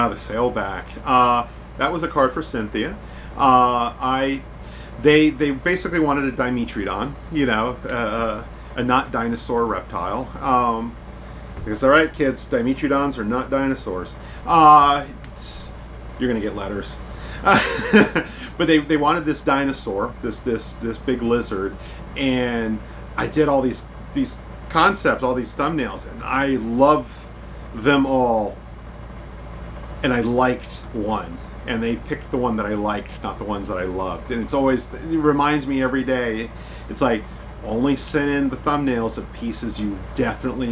The Sailback. That was a card for Cynthia. They basically wanted a dimetrodon, a not dinosaur reptile. Because, all right, kids, dimetrodons are not dinosaurs. You're gonna get letters. But they wanted this dinosaur, this big lizard, and I did all these concepts, all these thumbnails, and I love them all. And I liked one, and they picked the one that I liked, not the ones that I loved. And it reminds me every day. It's like, only send in the thumbnails of pieces you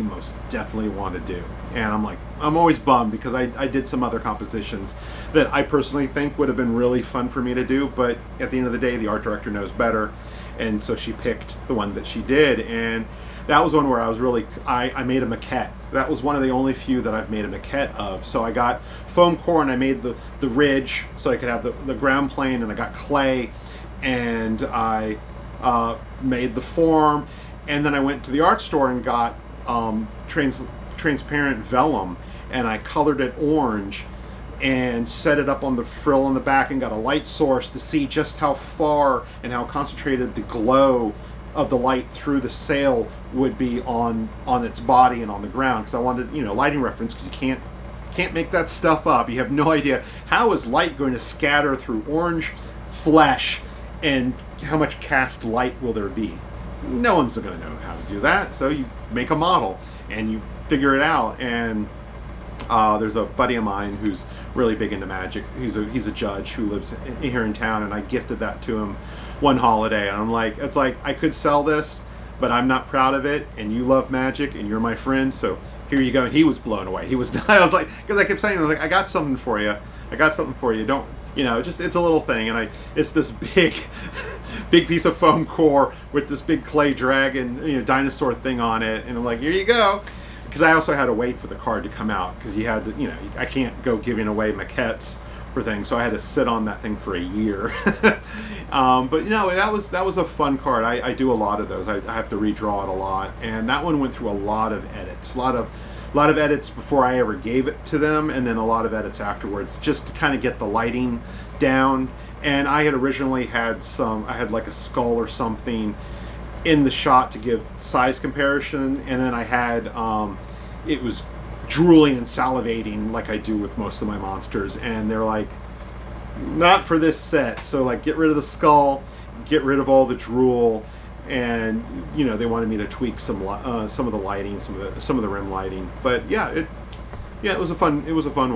most definitely want to do. And I'm always bummed because I did some other compositions that I personally think would have been really fun for me to do, but at the end of the day, the art director knows better, and so she picked the one that she did. And that was one where I made a maquette. That was one of the only few that I've made a maquette of. So I got foam core, and I made the ridge so I could have the ground plane, and I got clay, and I made the form, and then I went to the art store and got transparent vellum, and I colored it orange and set it up on the frill on the back and got a light source to see just how far and how concentrated the glow of the light through the sail would be on its body and on the ground, because I wanted lighting reference, because you can't make that stuff up. You have no idea how is light going to scatter through orange flesh, and how much cast light will there be. No one's going to know how to do that, so you make a model and you figure it out. And there's a buddy of mine who's really big into magic. He's a judge who lives here in town, and I gifted that to him one holiday, and I'm like, it's like, I could sell this, but I'm not proud of it, and you love magic, and you're my friend, so here you go. And he was blown away. He was I was like, because I kept saying, I was like, I got something for you. Don't, just, it's a little thing, and it's this big piece of foam core with this big clay dragon, dinosaur thing on it, and I'm like, here you go. Because I also had to wait for the card to come out, because you had to, I can't go giving away maquettes for things, so I had to sit on that thing for a year. But that was a fun card. I do a lot of those. I have to redraw it a lot, and that one went through a lot of edits, a lot of edits before I ever gave it to them, and then a lot of edits afterwards, just to kind of get the lighting down. And I had originally had like a skull or something in the shot to give size comparison, and then I had it was drooling and salivating like I do with most of my monsters, and they're like, not for this set, so like, get rid of the skull, get rid of all the drool. And they wanted me to tweak some of the lighting, some of the rim lighting. But it was a fun one.